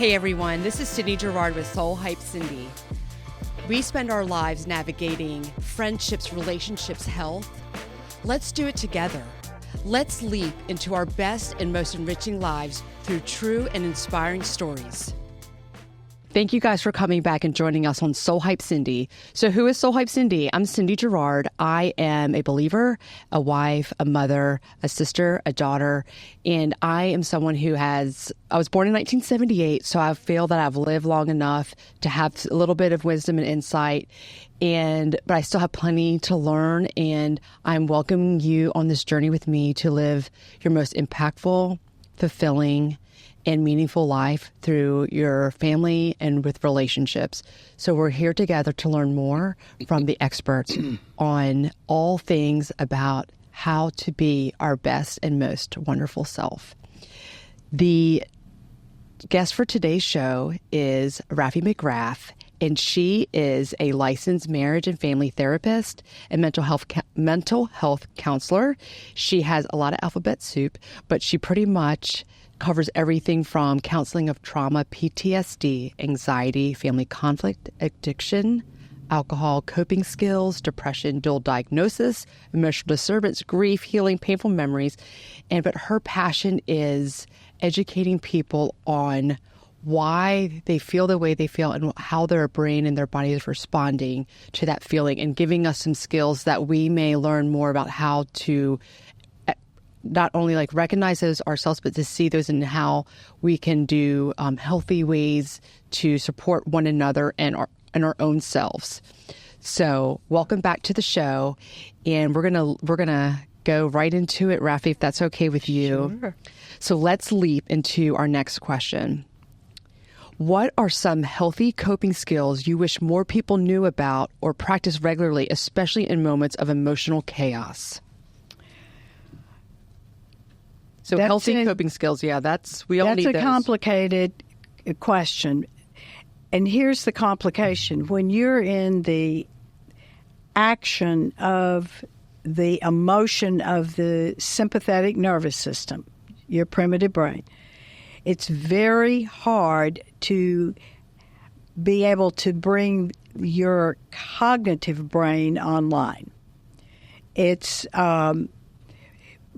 Hey everyone, this is Cindy Gerard with Soul Hype Cindy. We spend our lives navigating friendships, relationships, health. Let's do it together. Let's leap into our best and most enriching lives through true and inspiring stories. Thank you guys for coming back and joining us on Soul Hype Cindy. So who is Soul Hype Cindy? I'm Cindy Gerard. I am a believer, a wife, a mother, a sister, a daughter, and I am someone who I was born in 1978, so I feel that I've lived long enough to have a little bit of wisdom and insight, but I still have plenty to learn, and I'm welcoming you on this journey with me to live your most impactful, fulfilling, and meaningful life through your family and with relationships. So we're here together to learn more from the experts on all things about how to be our best and most wonderful self. The guest for today's show is Raffy McGrath, and she is a licensed marriage and family therapist and mental health counselor. She has a lot of alphabet soup, but she pretty much covers everything from counseling of trauma, PTSD, anxiety, family conflict, addiction, alcohol, coping skills, depression, dual diagnosis, emotional disturbance, grief, healing, painful memories. But her passion is educating people on why they feel the way they feel and how their brain and their body is responding to that feeling, and giving us some skills that we may learn more about how to not only recognize those ourselves, but to see those and how we can do healthy ways to support one another and our own selves. So welcome back to the show, and we're gonna go right into it, Raffy, if that's okay with you. Sure. So let's leap into our next question. What are some healthy coping skills you wish more people knew about or practice regularly, especially in moments of emotional chaos? So healthy coping skills, yeah, we all need those. That's a complicated question. And here's the complication. When you're in the action of the emotion of the sympathetic nervous system, your primitive brain, it's very hard to be able to bring your cognitive brain online. It's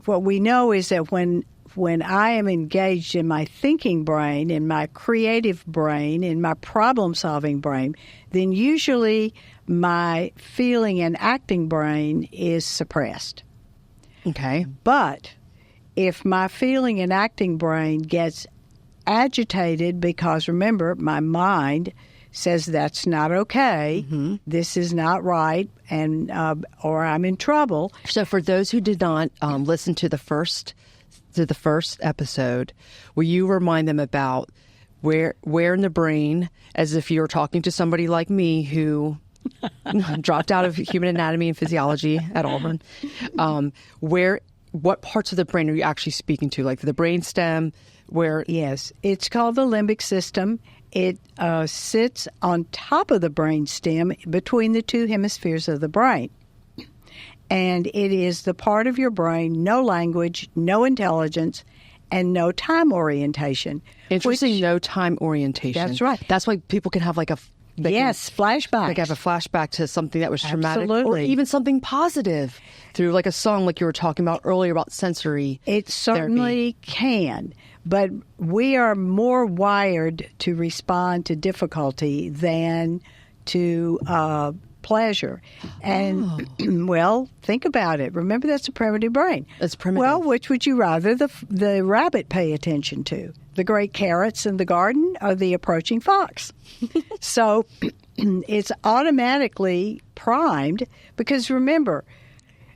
what we know is that when I am engaged in my thinking brain, in my creative brain, in my problem-solving brain, then usually my feeling and acting brain is suppressed. Okay. But if my feeling and acting brain gets agitated, because remember, my mind says that's not okay, this is not right, and or I'm in trouble. So for those who did not listen to the first episode, will you remind them about where in the brain, as if you were talking to somebody like me who dropped out of human anatomy and physiology at Auburn, what parts of the brain are you actually speaking to, like the brain stem? Yes, it's called the limbic system. It sits on top of the brain stem between the two hemispheres of the brain. And it is the part of your brain, no language, no intelligence, and no time orientation. Interesting, no time orientation. That's right. That's why people can have flashback. They have a flashback to something that was traumatic. Absolutely. Or even something positive through a song like you were talking about earlier about sensory It certainly can. But we are more wired to respond to difficulty than to pleasure. And, well, think about it. Remember, that's a primitive brain. It's primitive. Well, which would you rather the rabbit pay attention to? The great carrots in the garden or the approaching fox? So it's automatically primed because, remember,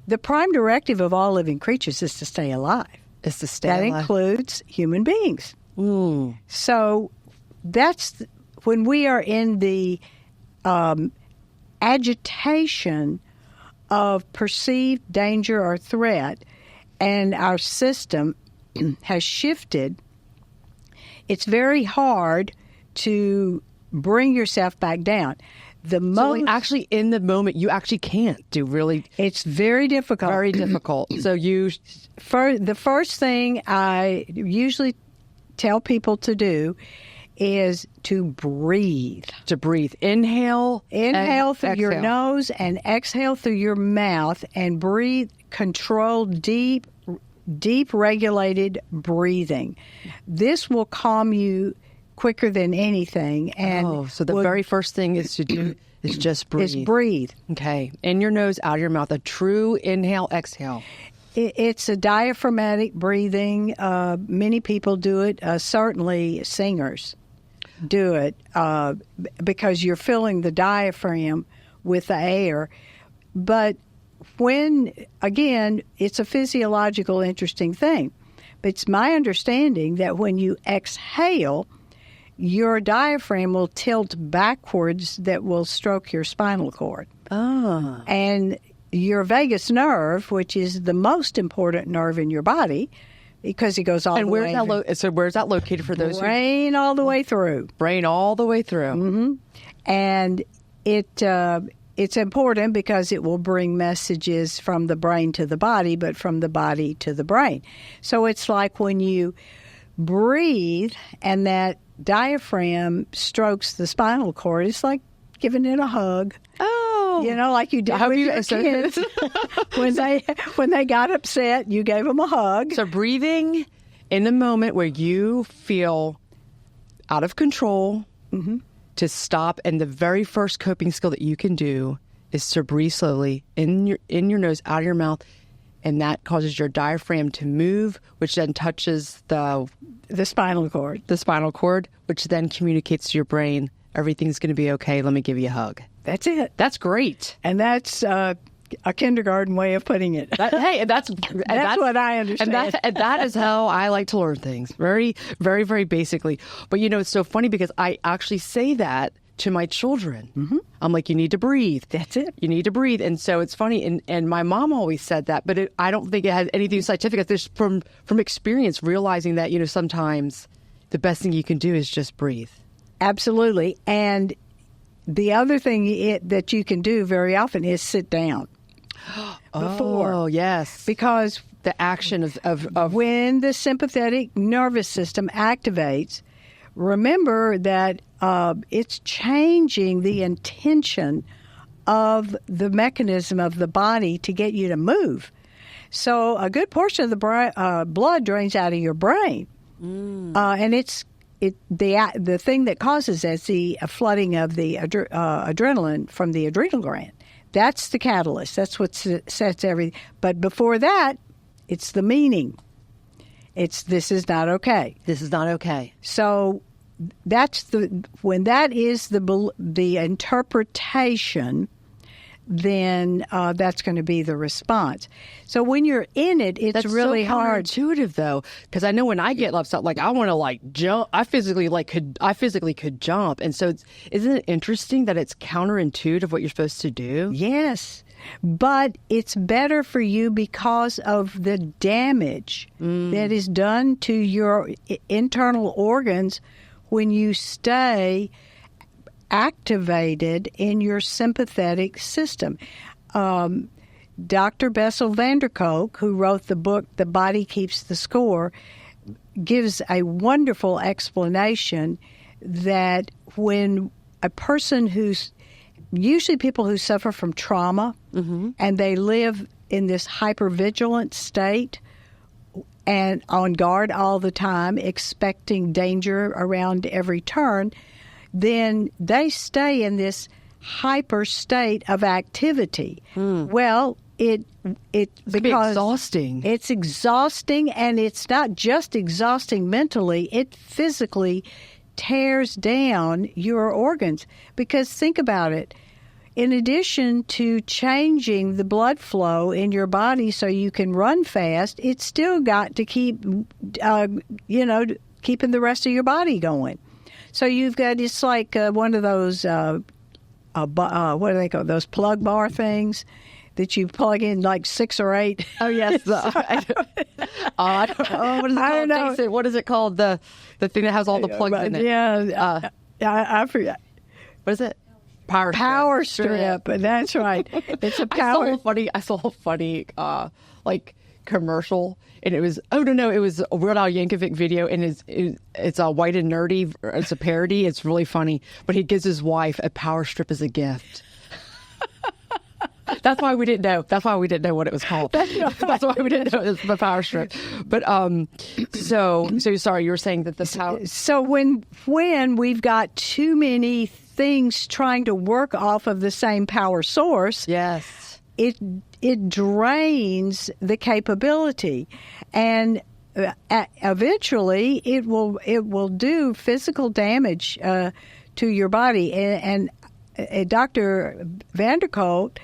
the prime directive of all living creatures is to stay alive. Is to stay alive. That includes human beings. Ooh. So that's when we are in the agitation of perceived danger or threat, and our system has shifted. It's very hard to bring yourself back down. Actually, in the moment, you actually can't do really. It's very difficult. Very difficult. So the first thing I usually tell people to do is to breathe. To breathe. Inhale Through your exhale. nose and exhale through your mouth, and breathe. Controlled, deep regulated breathing. This will calm you quicker than anything. And so the very first thing is to do is just breathe. Is breathe. Okay. In your nose, out of your mouth. A true inhale, exhale. It's a diaphragmatic breathing. Many people do it. Certainly singers do it because you're filling the diaphragm with the air. But again, it's a physiological interesting thing. But it's my understanding that when you exhale, your diaphragm will tilt backwards that will stroke your spinal cord. Ah. And your vagus nerve, which is the most important nerve in your body, because it goes all the way through. So where's that located for those brain all the way through. Brain all the way through. Mm-hmm. And it's important because it will bring messages from the brain to the body, but from the body to the brain. So it's like when you breathe and that diaphragm strokes the spinal cord, it's like giving it a hug. Oh, like you did with your kids. when they got upset, you gave them a hug. So breathing in the moment where you feel out of control, to stop, and the very first coping skill that you can do is to breathe slowly in your nose, out of your mouth, and that causes your diaphragm to move, which then touches the spinal cord. The spinal cord, which then communicates to your brain, everything's going to be okay. Let me give you a hug. That's it. That's great. And that's a kindergarten way of putting it. That's what I understand. And that is how I like to learn things. Very, very, very basically. But it's so funny because I actually say that to my children. Mm-hmm. I'm like, you need to breathe. That's it. You need to breathe. And so it's funny. And my mom always said that, but I don't think it has anything scientific. It's just from experience, realizing that, sometimes the best thing you can do is just breathe. Absolutely. And the other thing that you can do very often is sit down before. Oh, yes. Because the action of when the sympathetic nervous system activates, remember that it's changing the intention of the mechanism of the body to get you to move. So a good portion of the blood drains out of your brain. And the thing that causes it is the flooding of the adrenaline from the adrenal gland. That's the catalyst. That's what sets everything. But before that, it's the meaning. This is not okay. This is not okay. So when that is the interpretation, then that's going to be the response. So when you're in it, it's really hard. That's so counterintuitive, though, because I know when I get upset, I want to jump. I physically could jump, and so isn't it interesting that it's counterintuitive what you're supposed to do? Yes, but it's better for you because of the damage that is done to your internal organs when you stay activated in your sympathetic system. Dr. Bessel van der Kolk, who wrote the book The Body Keeps the Score, gives a wonderful explanation that when a person usually people who suffer from trauma, and they live in this hypervigilant state and on guard all the time, expecting danger around every turn, then they stay in this hyper state of activity. Well, it's because exhausting. It's exhausting, and it's not just exhausting mentally. It physically tears down your organs. Because think about it. In addition to changing the blood flow in your body so you can run fast, it's still got to keep, keeping the rest of your body going. So you've got, it's like one of those, what do they call those plug bar things that you plug in 6 or 8? Oh, yes. I don't know. What is it called? The thing that has all the plugs in it. Yeah. I forget. What is it? Power strip. That's right. It's a power. I saw a funny commercial, and it was it was a Weird Al Yankovic video, and it's a White and Nerdy. It's a parody. It's really funny, but he gives his wife a power strip as a gift. That's why we didn't know. That's why we didn't know what it was called. That's why we didn't know it was the power strip. But so sorry, you were saying that the power. So when we've got too many things trying to work off of the same power source, yes, it drains the capability, and eventually it will do physical damage to your body. And Dr. Vanderkolt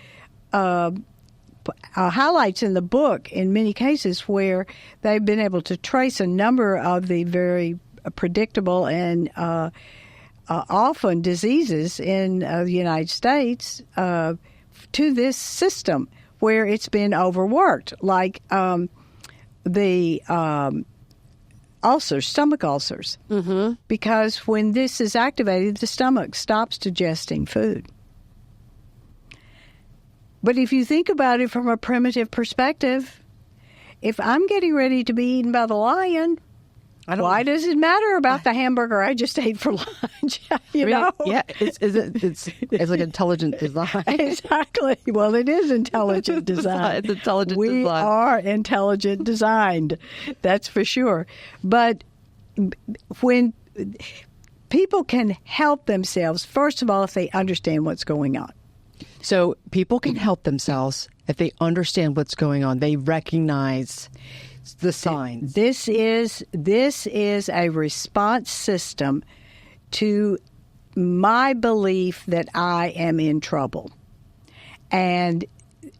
highlights in the book in many cases where they've been able to trace a number of the very predictable and often diseases in the United States to this system where it's been overworked, like the ulcers, stomach ulcers. Mm-hmm. Because when this is activated, the stomach stops digesting food. But if you think about it from a primitive perspective, if I'm getting ready to be eaten by the lion, why does it matter about the hamburger I just ate for lunch? you know? Yeah, it's like intelligent design. Exactly. Well, it is intelligent design. It's intelligent we design. We are intelligent designed. That's for sure. But when people can help themselves, first of all, if they understand what's going on. So people can help themselves if they understand what's going on. They recognize the signs. This is a response system to my belief that I am in trouble. And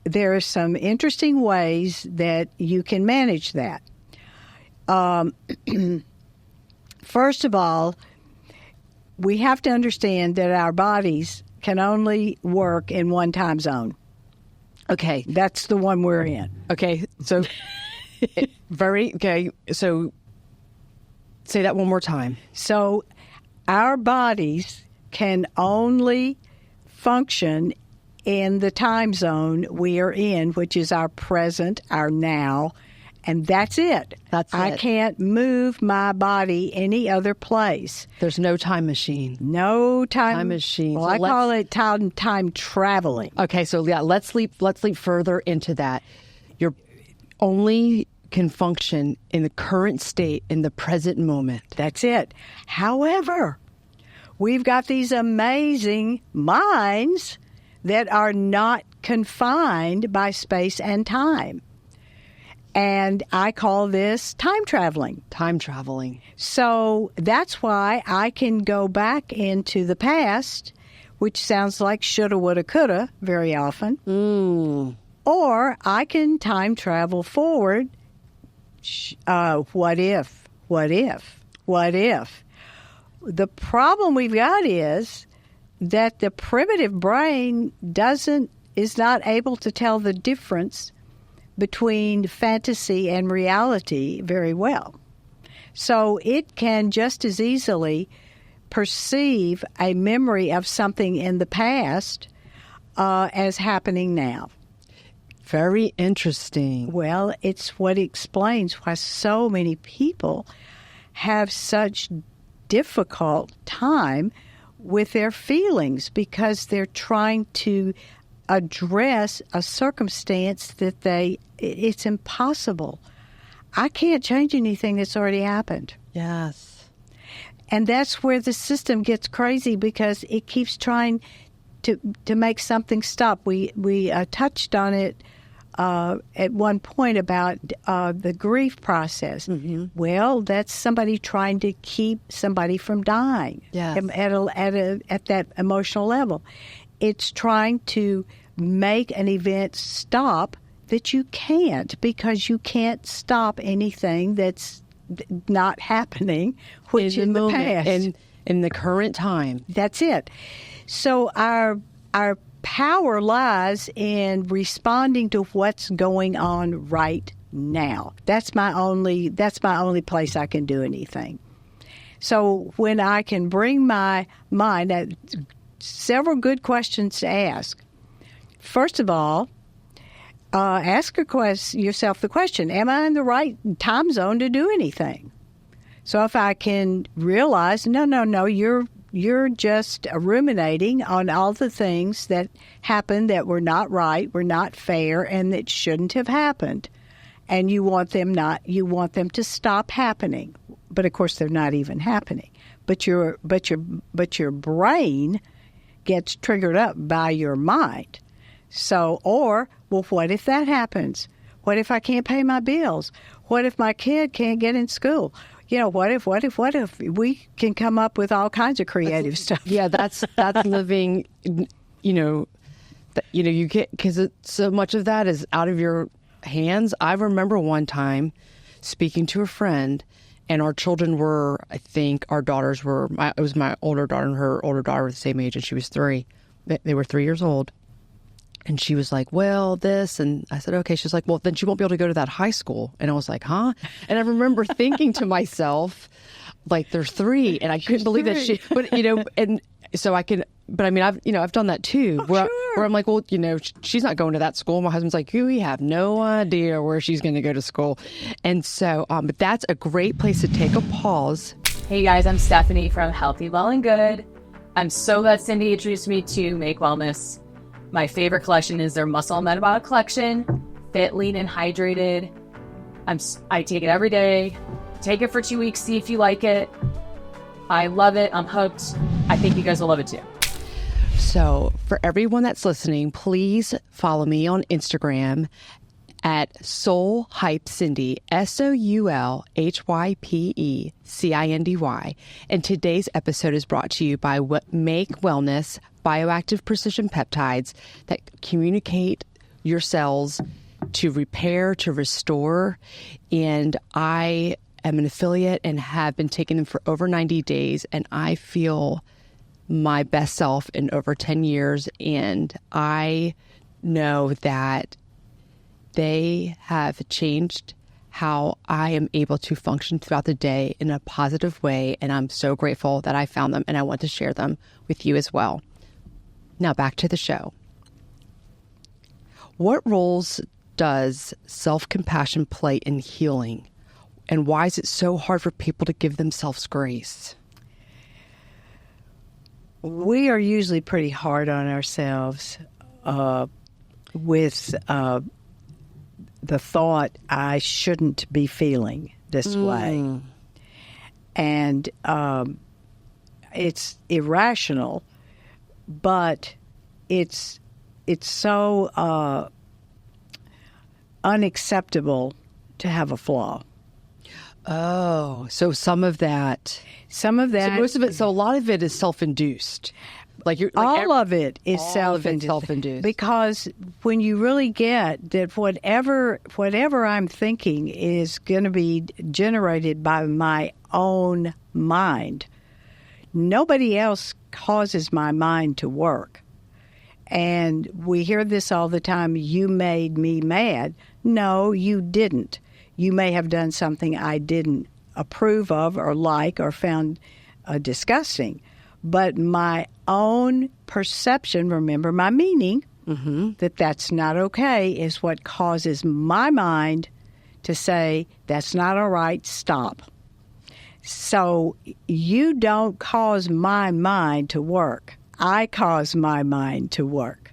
there are some interesting ways that you can manage that. First of all, we have to understand that our bodies can only work in one time zone. Okay. That's the one we're in. Okay. So so say that one more time. So our bodies can only function in the time zone we are in, which is our present, our now, and that's it. I can't move my body any other place. There's no time machine. No time machine. Well, I call it time traveling. Okay, so yeah, let's leap further into that. You're only can function in the current state, in the present moment. That's it. However, we've got these amazing minds that are not confined by space and time. And I call this time traveling. Time traveling. So that's why I can go back into the past, which sounds like shoulda, woulda, coulda very often. Or I can time travel forward. What if? The problem we've got is that the primitive brain is not able to tell the difference between fantasy and reality very well. So it can just as easily perceive a memory of something in the past as happening now. Very interesting. Well, it's what explains why so many people have such difficult time with their feelings, because they're trying to address a circumstance that it's impossible. I can't change anything that's already happened. Yes. And that's where the system gets crazy, because it keeps trying to make something stop. We touched on it at one point about the grief process. Mm-hmm. Well, that's somebody trying to keep somebody from dying. Yes. At that emotional level. It's trying to make an event stop that you can't, because you can't stop anything that's not happening, which in the past. In the current time. That's it. So our power lies in responding to what's going on right now. That's my only place I can do anything. So when I can bring my mind, several good questions to ask. First of all, ask yourself the question, am I in the right time zone to do anything? So if I can realize, no, you're just ruminating on all the things that happened that were not right, were not fair, and that shouldn't have happened. And you want them to stop happening. But of course they're not even happening. But your brain gets triggered up by your mind. So, well, what if that happens? What if I can't pay my bills? What if my kid can't get in school? What if we can come up with all kinds of creative stuff? Yeah, that's living, you get, because so much of that is out of your hands. I remember one time speaking to a friend, and our children were, I think our daughters were, it was my older daughter and her older daughter were the same age, and she was 3. They were 3 years old. And she was like, well, this. And I said, okay. She's like, well, then she won't be able to go to that high school. And I was like, huh? And I remember thinking to myself, like, they're 3. And I couldn't believe that she, but, and so I can, but I mean, I've done that too, where I'm like, well, she's not going to that school. My husband's like, we have no idea where she's going to go to school. And so, but that's a great place to take a pause. Hey guys, I'm Stephanie from Healthy, Well, and Good. I'm so glad Cindy introduced me to Make Wellness. My favorite collection is their Muscle and Metabolic collection. Fit, lean, and hydrated. I take it every day. Take it for 2 weeks, see if you like it. I love it. I'm hooked. I think you guys will love it too. So for everyone that's listening, please follow me on Instagram at Soul Hype Cindy, SoulHypeCindy. And today's episode is brought to you by Make Wellness, bioactive precision peptides that communicate your cells to repair, to restore. And I am an affiliate and have been taking them for over 90 days. And I feel my best self in over 10 years. And I know that they have changed how I am able to function throughout the day in a positive way. And I'm so grateful that I found them, and I want to share them with you as well. Now back to the show. What roles does self-compassion play in healing? And why is it so hard for people to give themselves grace? We are usually pretty hard on ourselves with the thought, I shouldn't be feeling this way. And it's irrational, but it's so unacceptable to have a flaw. Oh, so some of that. So most of it. So a lot of it is self-induced. All of it is self-induced. Because when you really get that whatever I'm thinking is going to be generated by my own mind, nobody else causes my mind to work. And we hear this all the time, you made me mad. No, you didn't. You may have done something I didn't approve of or like or found disgusting. But my own perception, remember my meaning, that that's not okay, is what causes my mind to say, that's not all right, stop. So you don't cause my mind to work. I cause my mind to work.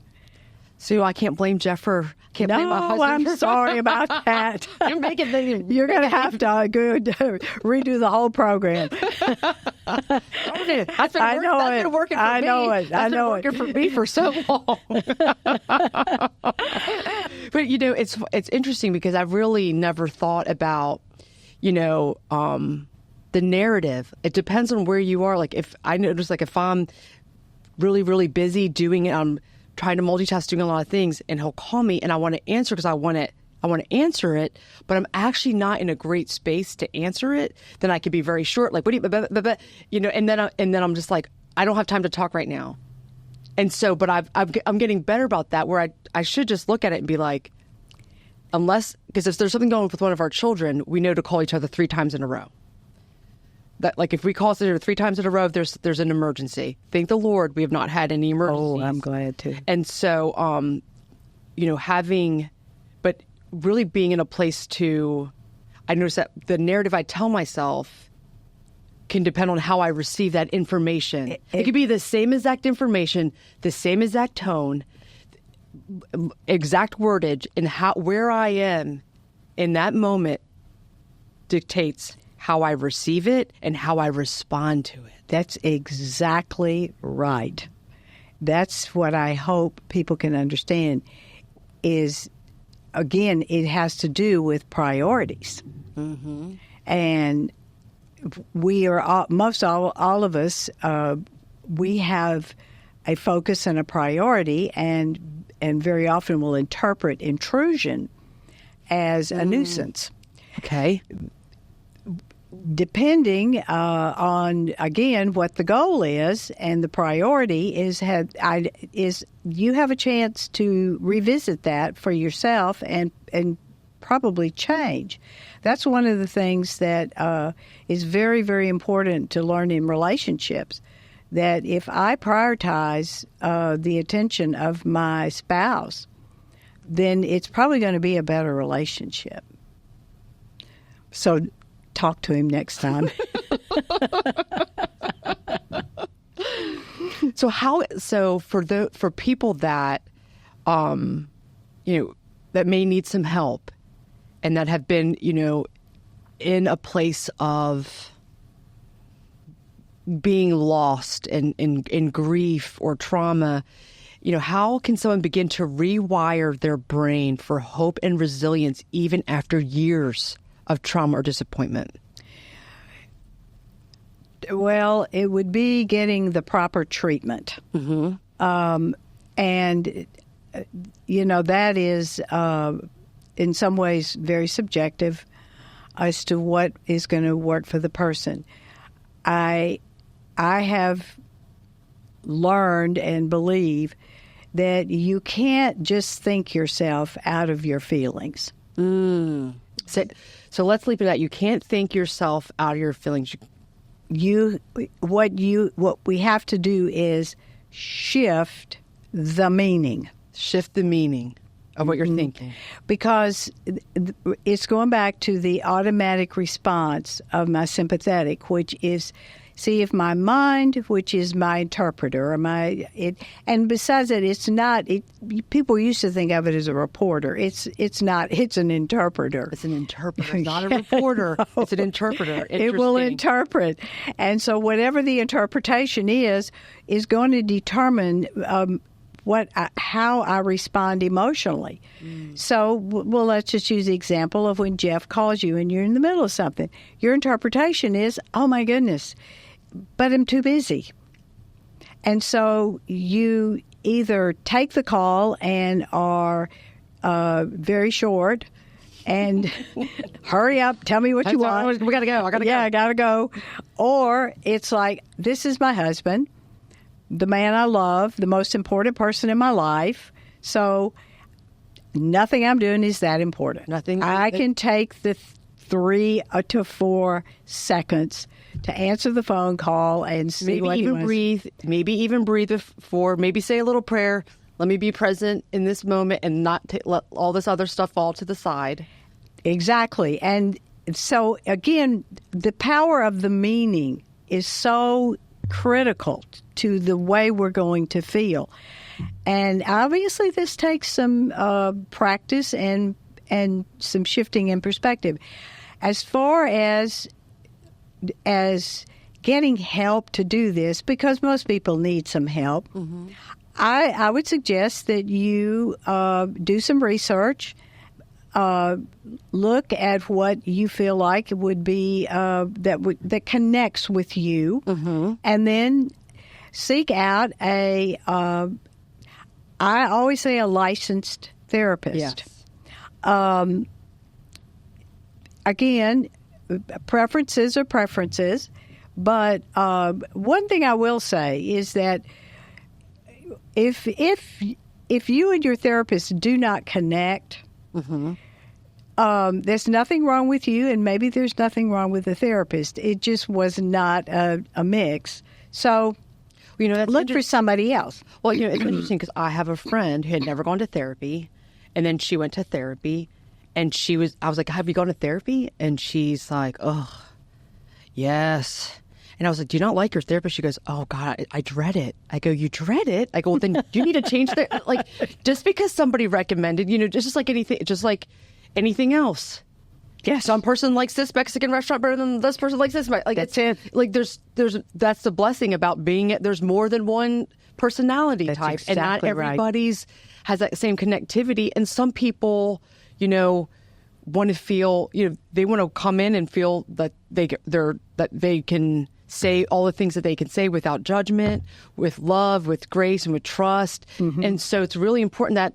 So I can't blame Jeff for... Can't blame my husband. I'm sorry about that. You're making things... You're going to have to redo the whole program. That's been working for me. I know it. That's been working for me for so long. But, it's interesting because I've really never thought about, the narrative. It depends on where you are. Like, if I notice, if I'm really, really busy doing it, I'm trying to multitask, doing a lot of things, and he'll call me and I want to answer because I want to answer it, but I'm actually not in a great space to answer it, then I could be very short, like, what do you, and then I'm just like, I don't have time to talk right now. And so, but I'm getting better about that, where I should just look at it and be like, because if there's something going on with one of our children, we know to call each other 3 times in a row. That, if we call each other 3 times in a row, there's an emergency. Thank the Lord we have not had any emergencies. Oh, I'm glad to. And so, having really being in a place I notice that the narrative I tell myself can depend on how I receive that information. It could be the same exact information, the same exact tone, exact wordage, and where I am in that moment dictates how I receive it and how I respond to it. That's exactly right. That's what I hope people can understand is, again, it has to do with priorities. Mm-hmm. And we are all of us, we have a focus and a priority, and very often will interpret intrusion as a nuisance. Okay. Depending on, again, what the goal is and the priority is you have a chance to revisit that for yourself and probably change. That's one of the things that is very, very important to learn in relationships, that if I prioritize the attention of my spouse, then it's probably going to be a better relationship. So talk to him next time. So for people that that may need some help and that have been in a place of being lost in grief or trauma, how can someone begin to rewire their brain for hope and resilience even after years of trauma or disappointment? Well, it would be getting the proper treatment. Mm-hmm. And, that is in some ways very subjective as to what is going to work for the person. I have learned and believe that you can't just think yourself out of your feelings. So let's leave it at that. You can't think yourself out of your feelings. What we have to do is shift the meaning. Shift the meaning of what you're thinking. Because it's going back to the automatic response of my sympathetic, which is see if my mind, which is my interpreter, and besides that, it's not. People used to think of it as a reporter. It's not. It's an interpreter. It's an interpreter, not a reporter. No. It's an interpreter. It will interpret, and so whatever the interpretation is going to determine how I respond emotionally. So, well, let's just use the example of when Jeff calls you and you're in the middle of something. Your interpretation is, oh my goodness, but I'm too busy. And so you either take the call and are very short and hurry up, tell me what you want. We got to go. I got to go. Or it's like, this is my husband, the man I love, the most important person in my life. So nothing I'm doing is that important. I can take the 3 to 4 seconds to answer the phone call and see what he wants. Maybe even breathe before. Maybe say a little prayer. Let me be present in this moment and not let all this other stuff fall to the side. Exactly. And so, again, the power of the meaning is so critical to the way we're going to feel. And obviously this takes some practice and some shifting in perspective. As far as getting help to do this, because most people need some help, I would suggest that you do some research, look at what you feel like would be that connects with you, and then seek out I always say a licensed therapist. Yes. Again, preferences are preferences, but one thing I will say is that if you and your therapist do not connect, there's nothing wrong with you, and maybe there's nothing wrong with the therapist. It just was not a mix. So, that's look for somebody else. Well, it's interesting because I have a friend who had never gone to therapy, and then she went to therapy, And I was like, have you gone to therapy? And she's like, oh, yes. And I was like, do you not like your therapist? She goes, oh, God, I dread it. I go, you dread it? I go, well, then you need to change that. Like, just because somebody recommended, just like anything else. Yeah, some person likes this Mexican restaurant better than this person likes this. Like, That's it. Like, that's the blessing about there's more than one personality type. Exactly, and not right. everybody's has that same connectivity. And some people, want to feel, they want to come in and feel that they can say all the things that they can say without judgment, with love, with grace, and with trust. Mm-hmm. And so it's really important that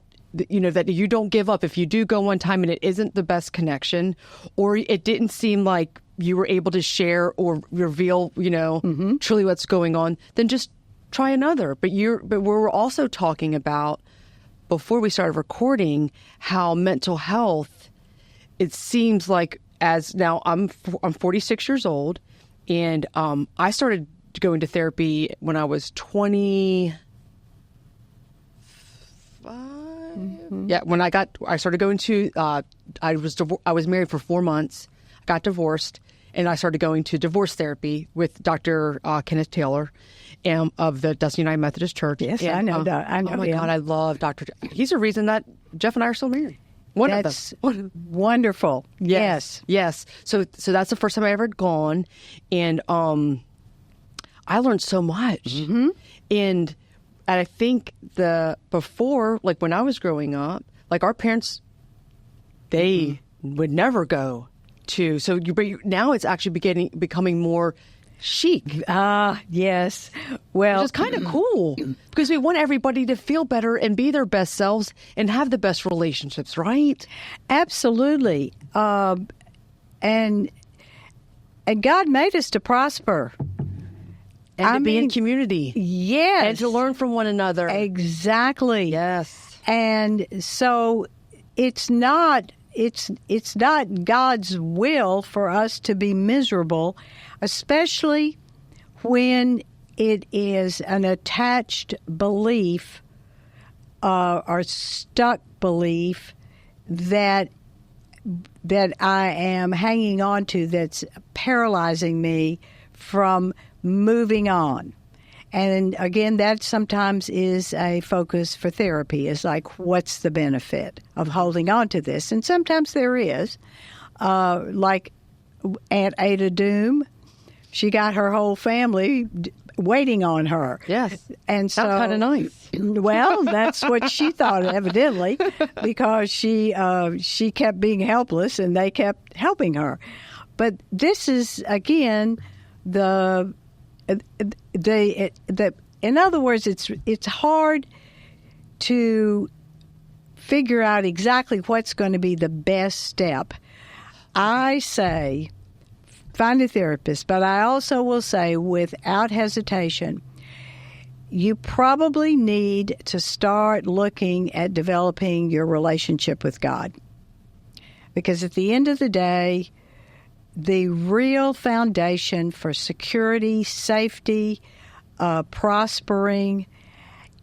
you don't give up. If you do go one time and it isn't the best connection, or it didn't seem like you were able to share or reveal, mm-hmm. truly what's going on, then just try another. But we're also talking about, before we started recording, how mental health, it seems like, as now I'm 46 years old, and I started going to therapy when I was 25. Mm-hmm. Yeah, when I started going to, I was married for 4 months, got divorced, and I started going to divorce therapy with Dr. Kenneth Taylor of the Dustin United Methodist Church. Yes, and, I know. Oh my God, I love Dr. He's the reason that Jeff and I are still married. That's wonderful. Yes. So that's the first time I ever had gone, and I learned so much. Mm-hmm. And I think before, like when I was growing up, like our parents, they would never go to. So now it's actually becoming more chic. Yes. Well, which is kind of cool, because we want everybody to feel better and be their best selves and have the best relationships, right? Absolutely. And God made us to prosper. And to be in community. Yes. And to learn from one another. Exactly. Yes. And so it's not God's will for us to be miserable, especially when it is an attached belief or stuck belief that I am hanging on to, that's paralyzing me from moving on. And again, that sometimes is a focus for therapy, is like, what's the benefit of holding on to this? And sometimes there is. Like Aunt Ada Doom, she got her whole family waiting on her. Yes. And so, that's kind of nice. Well, that's what she thought, evidently, because she kept being helpless and they kept helping her. But this is, again, in other words, it's hard to figure out exactly what's going to be the best step. I say find a therapist, but I also will say, without hesitation, you probably need to start looking at developing your relationship with God. Because at the end of the day, the real foundation for security, safety, prospering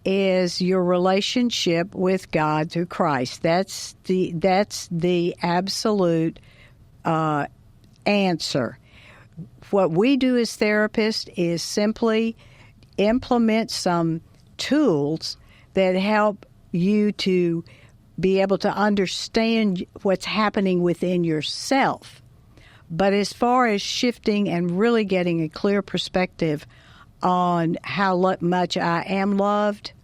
is your relationship with God through Christ. That's the absolute answer. What we do as therapists is simply implement some tools that help you to be able to understand what's happening within yourself. But as far as shifting and really getting a clear perspective on how much I am loved,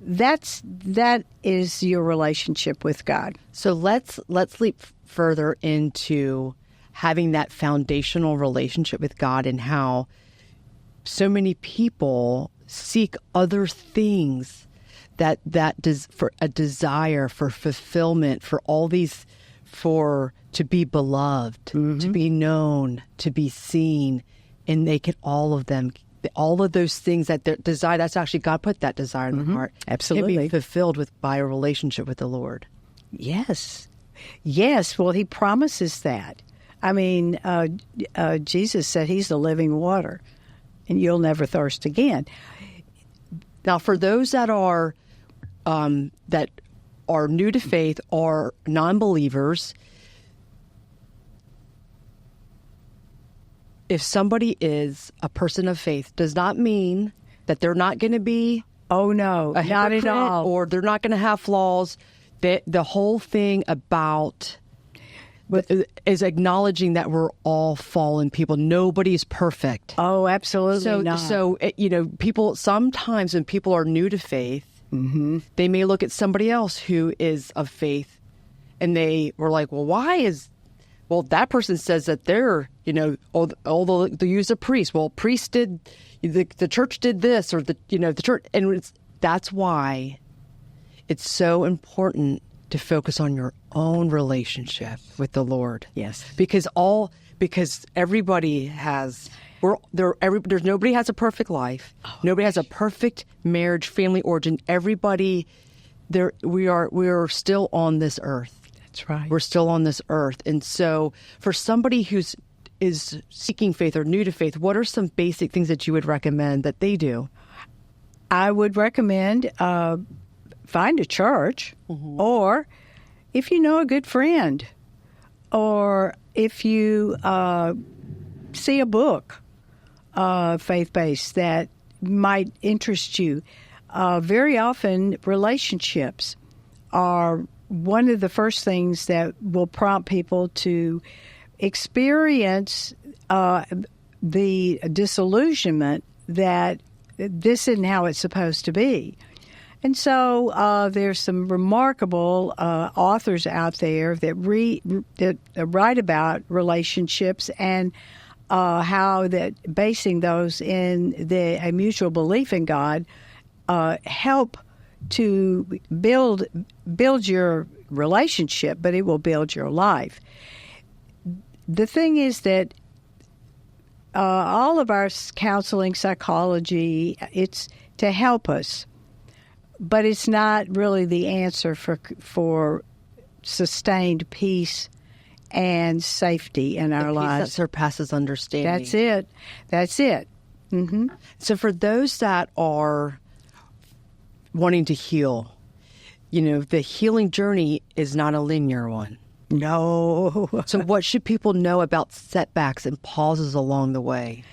that is your relationship with God. So let's leap further into having that foundational relationship with God, and how so many people seek other things for a desire, for fulfillment, for all these, to be beloved, mm-hmm. to be known, to be seen, and they get all of those things that their desire. That's actually God put that desire in mm-hmm. their heart. Absolutely, can be fulfilled by a relationship with the Lord. Yes. Well, He promises that. I mean, Jesus said He's the living water, and you'll never thirst again. Now, for those that are that are new to faith or non-believers, if somebody is a person of faith, does not mean that they're not going to be Oh, no, a not at hypocrite all. or they're not going to have flaws. The whole thing about is acknowledging that we're all fallen people. Nobody's perfect. Oh, absolutely not. So people, sometimes when people are new to faith, they may look at somebody else who is of faith and they were like, well, that person says that they're, although they use a priest. Well, priest did, the church did this, or the church. And that's why it's so important to focus on your own relationship with the Lord. Yes. Because everybody has, there's nobody has a perfect life. Oh, nobody has a perfect marriage, family origin. Everybody, we are still on this earth. That's right. We're still on this earth. And so for somebody is seeking faith or new to faith, what are some basic things that you would recommend that they do? I would recommend find a church, or if you know a good friend, or if you see a book, faith-based, that might interest you. Very often, relationships are one of the first things that will prompt people to experience the disillusionment that this isn't how it's supposed to be. And so there's some remarkable authors out there that write about relationships and how that basing those in a mutual belief in God help to build your relationship, but it will build your life. The thing is that all of our counseling, psychology, it's to help us. But it's not really the answer for sustained peace and safety in our lives. Peace that surpasses understanding. That's it. Mm-hmm. So for those that are wanting to heal, the healing journey is not a linear one. No. So what should people know about setbacks and pauses along the way?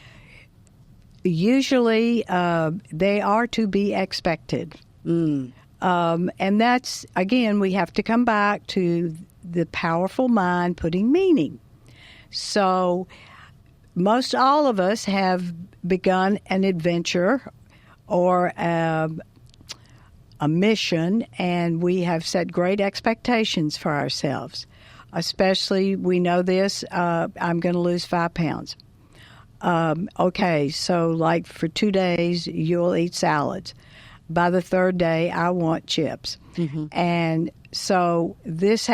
Usually they are to be expected. And that's, again, we have to come back to the powerful mind putting meaning. So most all of us have begun an adventure or a mission, and we have set great expectations for ourselves. Especially, we know this, I'm going to lose 5 pounds. Okay, so like for 2 days, you'll eat salads. By the 3rd day, I want chips. Mm-hmm. And so this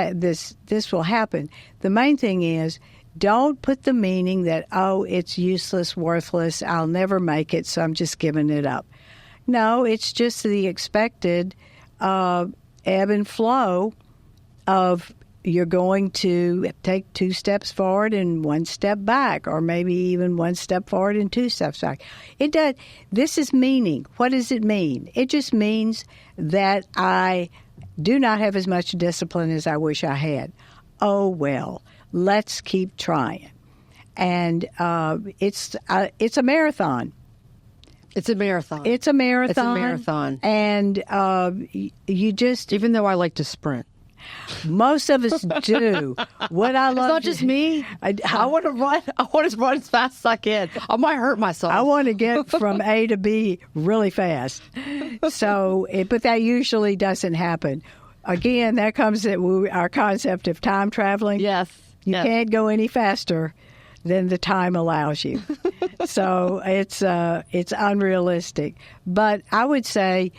will happen. The main thing is, don't put the meaning that, it's useless, worthless, I'll never make it, so I'm just giving it up. No, it's just the expected ebb and flow of you're going to take 2 steps forward and 1 step back, or maybe even 1 step forward and 2 steps back. It does. This is meaning. What does it mean? It just means that I do not have as much discipline as I wish I had. Oh, well, let's keep trying. And it's a marathon. It's a marathon. It's a marathon. It's a marathon. And you just... Even though I like to sprint. Most of us do. What I love... It's not just me. I want to run. I want to run as fast as I can. I might hurt myself. I want to get from A to B really fast. So, but that usually doesn't happen. Again, that comes at our concept of time traveling. Yes. You can't go any faster than the time allows you. So it's unrealistic. But I would say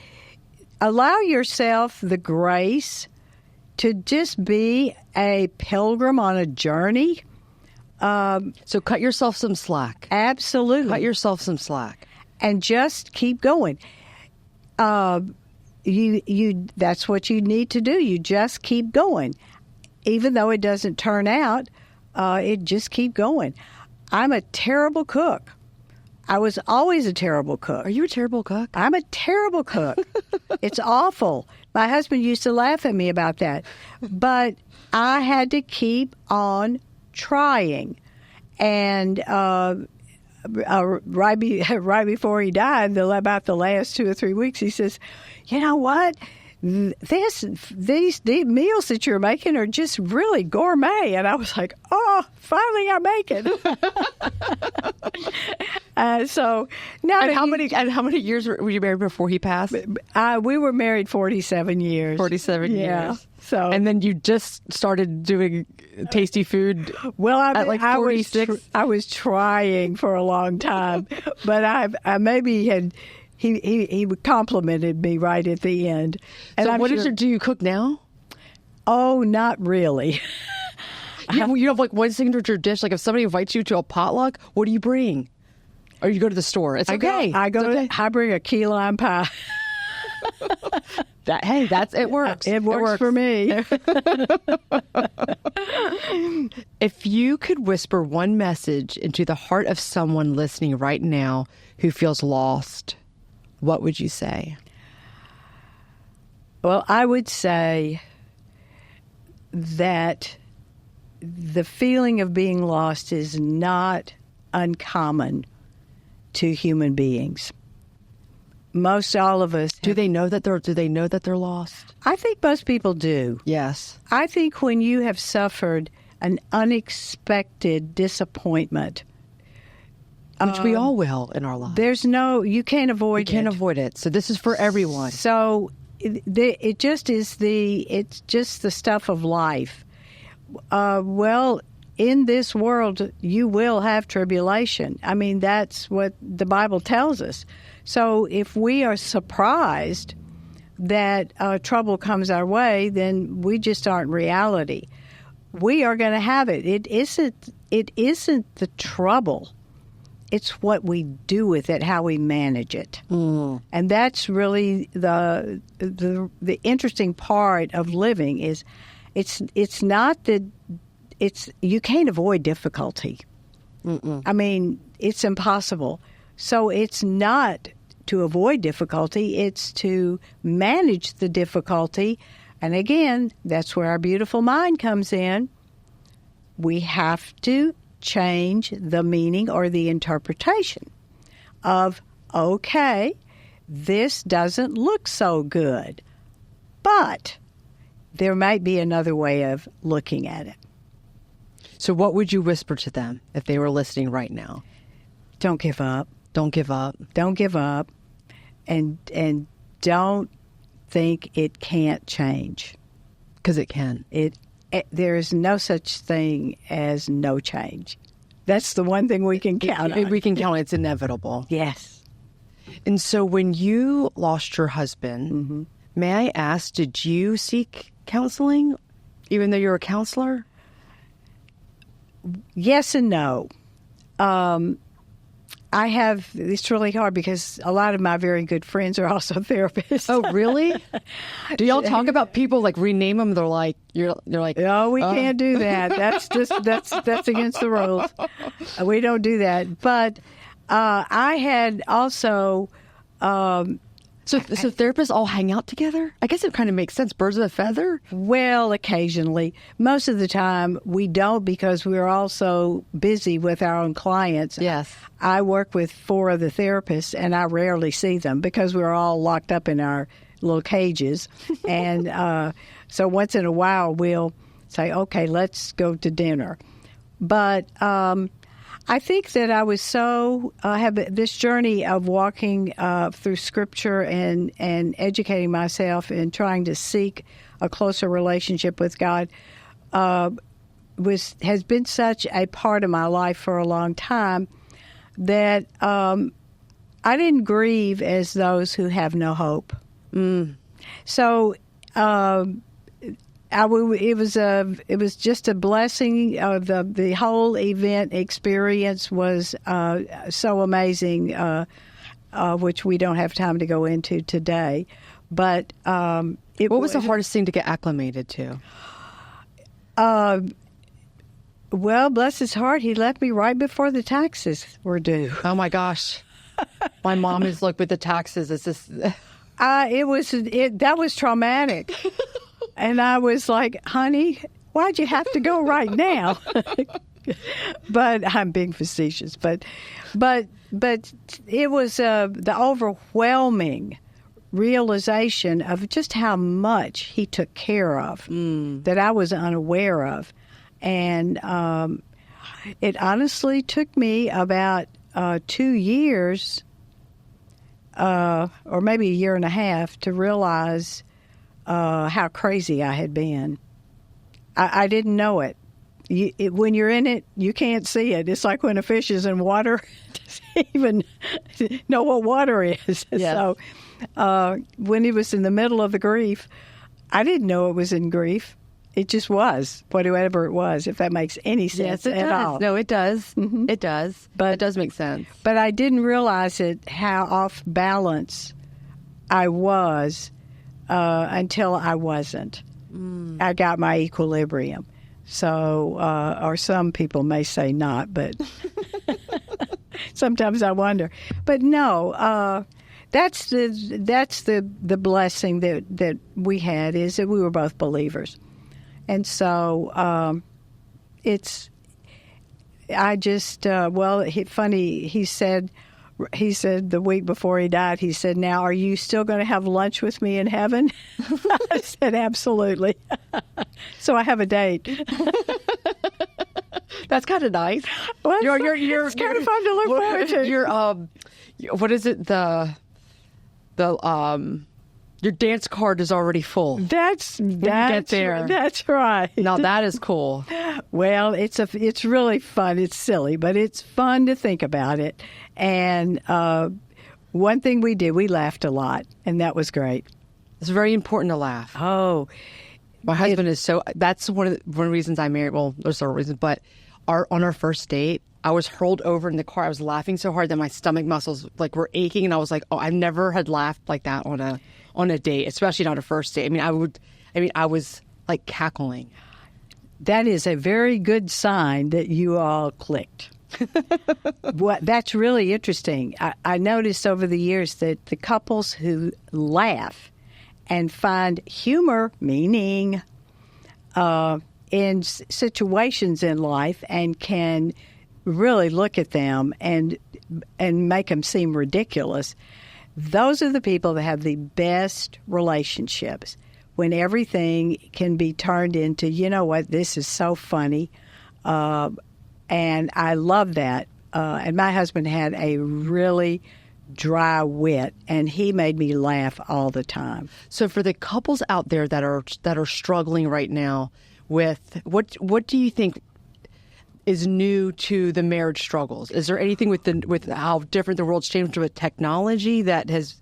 allow yourself the grace to just be a pilgrim on a journey. So cut yourself some slack. Absolutely. Cut yourself some slack. And just keep going. You that's what you need to do. You just keep going. Even though it doesn't turn out, it just keep going. I'm a terrible cook. I was always a terrible cook. Are you a terrible cook? I'm a terrible cook. It's awful. My husband used to laugh at me about that. But I had to keep on trying. And right before he died, about the last 2 or 3 weeks, he says, you know what? These meals that you're making are just really gourmet. And I was like, oh, finally I make it. So now, And how many years were you married before he passed? we were married 47 years. 47 years. So and then you just started doing tasty food. Well, at like 46. I was trying for a long time, but I maybe had. He complimented me right at the end. And So do you cook now? Oh, not really. You have like one signature dish. Like if somebody invites you to a potluck, what do you bring? Or you go to the store. It's okay. I bring a key lime pie. It works. It works for me. If you could whisper one message into the heart of someone listening right now who feels lost, what would you say? Well, I would say that the feeling of being lost is not uncommon to human beings. Most all of us. Do they know that they're lost? I think most people do. Yes. I think when you have suffered an unexpected disappointment, which we all will in our lives. You can't avoid it. You can't avoid it. So this is for everyone. So it's just the stuff of life. Well, in this world, you will have tribulation. I mean, that's what the Bible tells us. So if we are surprised that trouble comes our way, then we just aren't reality. We are going to have it. It isn't the trouble. It's what we do with it, how we manage it. Mm. And that's really the interesting part of living is it's not that you can't avoid difficulty. Mm-mm. I mean, it's impossible. So it's not to avoid difficulty, it's to manage the difficulty. And again, that's where our beautiful mind comes in. We have to change the meaning or the interpretation of, okay, this doesn't look so good, but there might be another way of looking at it. So what would you whisper to them if they were listening right now? Don't give up. Don't give up. Don't give up. And don't think it can't change. Because it can. There is no such thing as no change. That's the one thing we can count on. We can count on. It's inevitable. Yes. And so when you lost your husband, mm-hmm. May I ask, did you seek counseling, even though you're a counselor? Yes and no. It's really hard because a lot of my very good friends are also therapists. Oh, really? Do y'all talk about people, like rename them? They're like, you're like, no, we can't do that. That's against the rules. We don't do that. But I had also. So therapists all hang out together? I guess it kind of makes sense. Birds of a feather? Well, occasionally. Most of the time, we don't because we're also busy with our own clients. Yes. I work with 4 other therapists, and I rarely see them because we're all locked up in our little cages. And so once in a while, we'll say, okay, let's go to dinner. But I think that I was have this journey of walking through Scripture and educating myself and trying to seek a closer relationship with God has been such a part of my life for a long time that I didn't grieve as those who have no hope. Mm. So it was just a blessing. The whole event experience was so amazing, which we don't have time to go into today. But what was the hardest thing to get acclimated to? Well, bless his heart, he left me right before the taxes were due. Oh my gosh. My mom is like with the taxes. It's just That was traumatic. And I was like, honey, why'd you have to go right now? But I'm being facetious. But it was the overwhelming realization of just how much he took care of that I was unaware of. And it honestly took me about 2 years, or maybe a year and a half, to realize how crazy I had been. I didn't know it. When you're in it, you can't see it. It's like when a fish is in water, doesn't even know what water is. Yes. So when he was in the middle of the grief, I didn't know it was in grief. It just was, whatever it was, if that makes any sense yes, it at does. all. No, it does. Mm-hmm. It does. But it does make sense. But I didn't realize how off balance I was until I wasn't. I got my equilibrium. So, or some people may say not, but sometimes I wonder. But no, that's the blessing that we had, is that we were both believers. And so funny, he said the week before he died, he said, now, are you still going to have lunch with me in heaven? I said, absolutely. So I have a date. That's kind of nice. Well, it's kind of fun to look forward to. What is it? Your dance card is already full. That's get there. That's right. Now that is cool. Well, it's really fun. It's silly, but it's fun to think about it. And one thing we did, we laughed a lot, and that was great. It's very important to laugh. Oh, my husband is so. That's one of the reasons I married. Well, there's several reasons, but on our first date, I was hurled over in the car. I was laughing so hard that my stomach muscles were aching, and I was like, "Oh, I've never had laughed like that on a date, especially not a first date." I was like cackling. That is a very good sign that you all clicked. That's really interesting. I noticed over the years that the couples who laugh and find humor, meaning in situations in life, and can really look at them and make them seem ridiculous, those are the people that have the best relationships, when everything can be turned into, you know what, this is so funny. And I love that. And my husband had a really dry wit, and he made me laugh all the time. So for the couples out there that are struggling right now with what do you think is new to the marriage struggles? Is there anything with how different the world's changed with technology that has?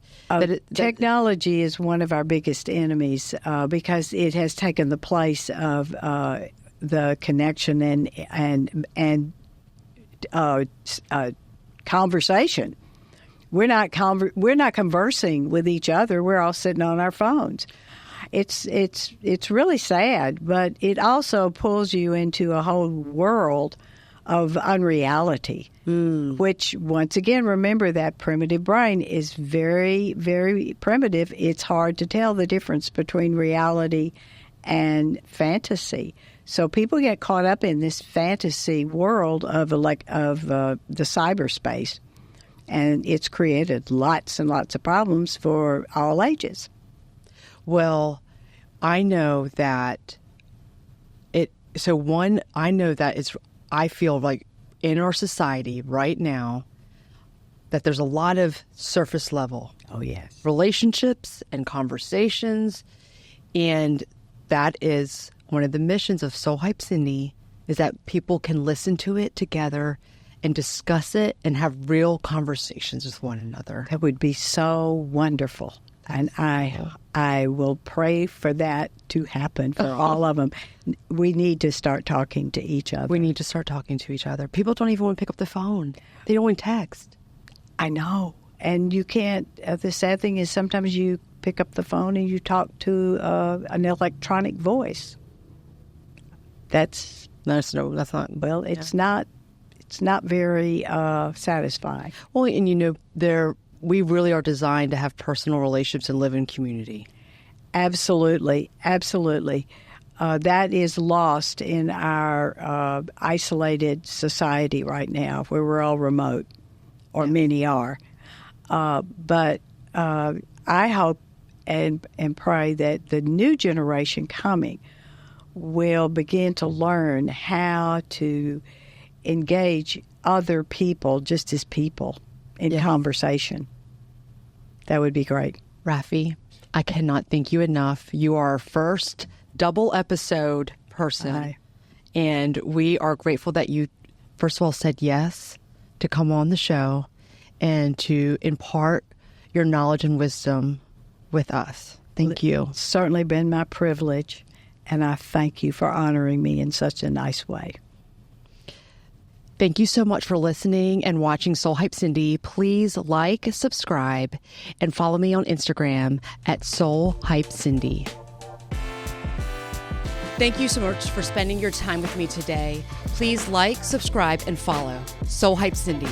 Technology is one of our biggest enemies because it has taken the place of the connection and conversation. We're not conversing with each other. We're all sitting on our phones. It's really sad, but it also pulls you into a whole world of unreality, which, once again, remember that primitive brain is very, very primitive. It's hard to tell the difference between reality and fantasy. So people get caught up in this fantasy world of the cyberspace, and it's created lots and lots of problems for all ages. Well, I know that I feel like in our society right now that there's a lot of surface level. Oh, yes. Relationships and conversations. And that is one of the missions of Soul Hype Cindy, is that people can listen to it together and discuss it and have real conversations with one another. That would be so wonderful. And I will pray for that to happen for all of them. We need to start talking to each other. We need to start talking to each other. People don't even want to pick up the phone. They don't want to text. I know. And you can't. The sad thing is sometimes you pick up the phone and you talk to an electronic voice. That's That's not. Well, it's not very satisfying. Well, and we really are designed to have personal relationships and live in community. Absolutely. That is lost in our isolated society right now, where we're all remote, or many are. But I hope and pray that the new generation coming will begin to learn how to engage other people just as people in conversation. That would be great. Raffy, I cannot thank you enough. You are our first double episode person. Hi. And we are grateful that you, first of all, said yes to come on the show and to impart your knowledge and wisdom with us. Thank you. It's certainly been my privilege, and I thank you for honoring me in such a nice way. Thank you so much for listening and watching Soul Hype Cindy. Please like, subscribe, and follow me on Instagram at Soul Hype Cindy. Thank you so much for spending your time with me today. Please like, subscribe, and follow Soul Hype Cindy.